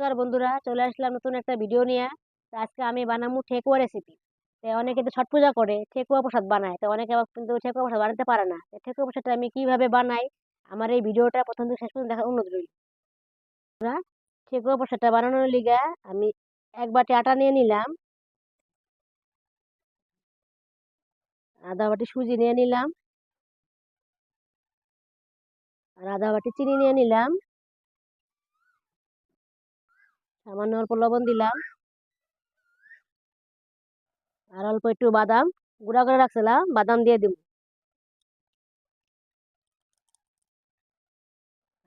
নমস্কার বন্ধুরা, চলে আসলাম নতুন একটা ভিডিও নিয়ে। তো আজকে আমি বানাবো ঠেকুয়া রেসিপি। তো অনেকে তো ছট পূজা করে ঠেকুয়া প্রসাদ বানায়, তো অনেকে আবার কিন্তু ঠেকুয়া প্রসাদ বানাতে পারে না। তো ঠেকুয়া প্রসাদটা আমি কিভাবে বানাই, আমার এই ভিডিওটা প্রথম থেকে শেষ পর্যন্ত দেখার অনুরোধ রইল। বন্ধুরা, ঠেকুয়া প্রসাদটা বানানোর লিগা আমি এক বাটি আটা নিয়ে নিলাম, আধা বাটি সুজি নিয়ে নিলাম, আর আধা বাটি চিনি নিয়ে নিলাম, সামান্য অল্প লবণ দিলাম, আর অল্প একটু বাদাম গুঁড়া করে রাখছিলাম, বাদাম দিয়ে দিব,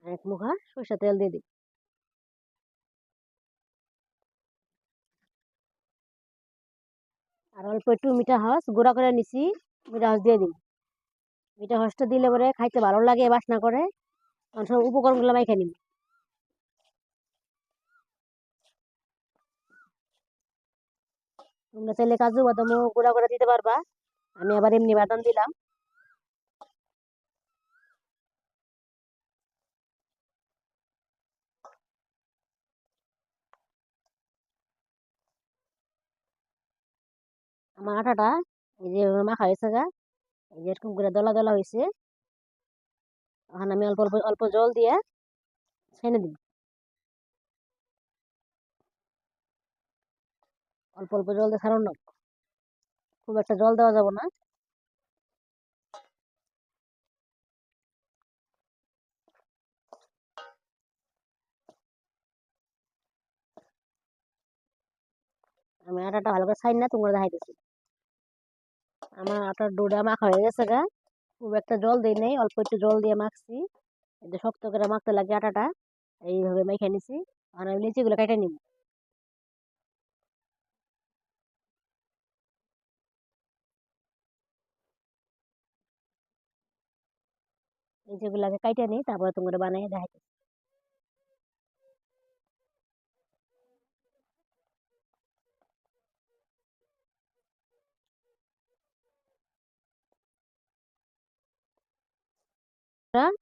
আর এক মুঠা সরিষা তেল দিয়ে দিব, আর অল্প একটু মিঠা হস গুঁড়া করে নিছি, মিঠা হস দিয়ে দিব। মিঠা হসটা দিলে পরে খাইতে ভালো লাগে, বাসনা করে। তখন সব উপকরণগুলো মাইখা নিব। তোমরা চাইলে কাজু বাদামও গুঁড়া করে দিতে পারবা, আমি আবার এমনি বাদাম দিলাম। আমার আটাটা এই যে মাখা হয়েছে গা, এই যে এরকম করে দলা দলা হয়েছে। এখন আমি অল্প অল্প অল্প জল দিয়ে ছেনে দিব। অল্প অল্প জল দিয়ে ছাড়ানো, খুব একটা জল দেওয়া যাবে না। আমি আটাটা ভালো করে ছাই না, তোমরা দেখাইতেছি। আমার আটার ডোটা মাখা হয়ে গেছে গা, খুব একটা জল দিই নাই, অল্প একটু জল দিয়ে মাখছি। এই যে শক্ত করে মাখতে লাগে আটাটা, এইভাবে মেখে নিছি। আর আমি লিচিগুলো কেটে নিব। লিচিগুলাকে কাইটে নিই, তারপরে তোমরা বানিয়ে দেখাইতেছি।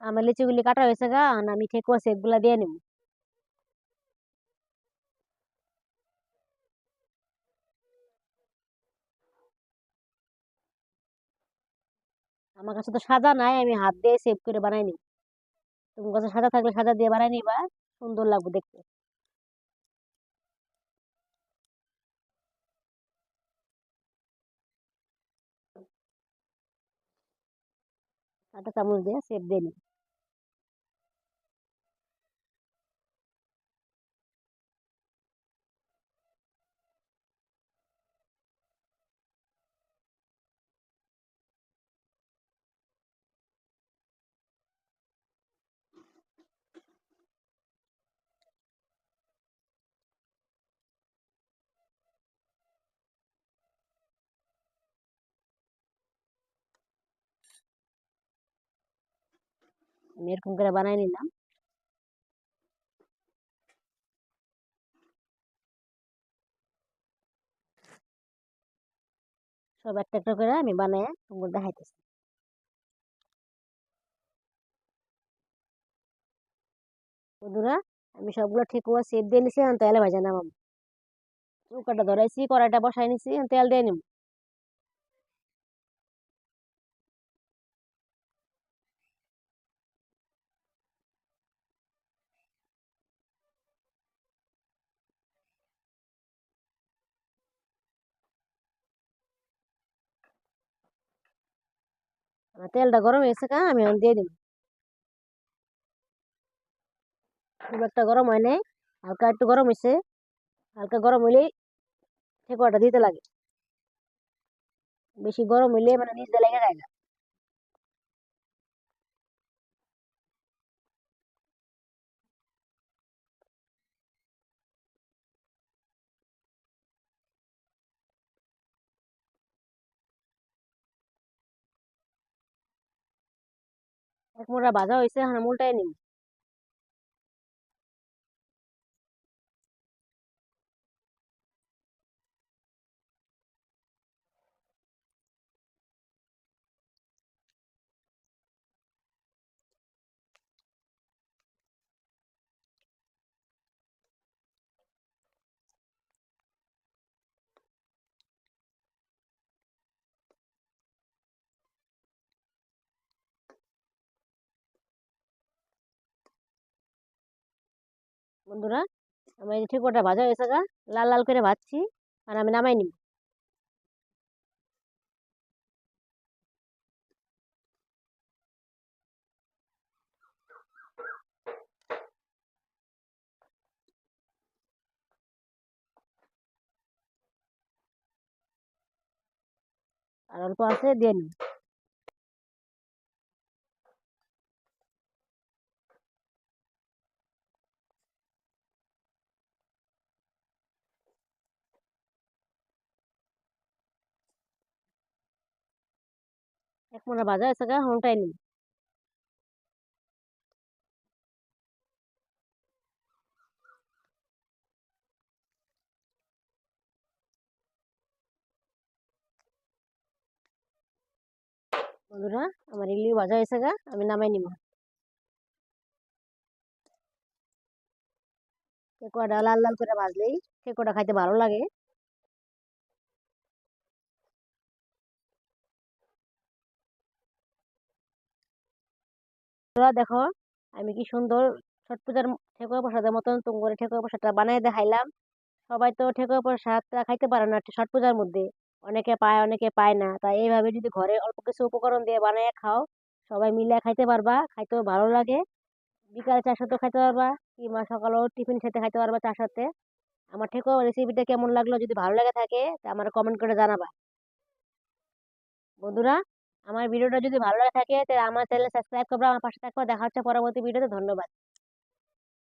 আমার লিচুগুলি কাটা হয়েছে গা, আর আমি ঠেকুয়া শেপ গুলা দিয়ে নিব। আমার কাছে তো সাদা নাই, আমি হাত দিয়ে শেপ করে বানাই নিব। তোমার কাছে সাদা থাকলে সাদা দিয়ে বানাই নিবা, সুন্দর লাগবে দেখতে। কাঁটা চামচ দিয়ে শেপ দিয়ে নিব। আমি এরকম করে বানাই নিলাম। সব একটা একটা করে আমি বানাই তোমার দেখাইতেছি। বন্ধুরা, আমি সবগুলো ঠেকুয়া শেপ দিয়ে নিছি, এখন তেলে ভাজা নামাবো। চৌকাটা ধরাইছি, কড়াইটা বসাই নিছি, এখন তেল দিয়ে নিব। আমার তেলটা গরম হয়েছে কা, আমি এখন দিয়ে দিব। খুব একটা গরম হয় নাই, হালকা একটু গরম হয়েছে। হালকা গরম হইলেই ঠেকুয়াটা দিতে লাগে, বেশি গরম হইলে মানে নিচ দিয়ে লেগে যায়। এক মোড়া ভাজা হয়েছে, এখন আমি উল্টাই নিব। বন্ধুরা, আমার এই যে ঠেকুয়াটা ভাজা হয়েছে গা, লাল লাল করে ভাজছি, আর আমি নামাই নিব। আর অল্প আছে দিয়ে নিব। এক মোড়া ভাজা হয়েছে গা, উল্টাই নিব। বন্ধুরা, আমার ইডলি ভাজা হয়েছে গা, আমি নামাই নিব। ঠেকুয়াটা লাল লাল করে ভাজলেই ঠেকুয়াটা খাইতে ভালো লাগে। তোরা দেখো, আমি কি সুন্দর ছট পূজার ঠেকুয়া প্রসাদের মতন তুম করে ঠেকুয়া প্রসাদটা বানাই দেখাইলাম। সবাই তো ঠেকুয়া প্রসাদটা খাইতে পারে না ছট পূজার মধ্যে, অনেকে পায় অনেকে পায় না। তাই এইভাবে যদি ঘরে অল্প কিছু উপকরণ দিয়ে বানায় খাও, সবাই মিলে খাইতে পারবা, খাইতেও ভালো লাগে। বিকালে চার সাথেও খাইতে পারবা, কিংবা সকালেও টিফিন খেতে খাইতে পারবা চার সাথে। আমার ঠেকুয়া রেসিপিটা কেমন লাগলো, যদি ভালো লেগে থাকে তা আমার কমেন্ট করে জানাবা। বন্ধুরা, আমার ভিডিওটা যদি ভালো লাগে থাকে তাহলে আমার চ্যানেল সাবস্ক্রাইব করবা, আমার পাশে থাকবা। দেখা হচ্ছে পরবর্তী ভিডিওতে। ধন্যবাদ।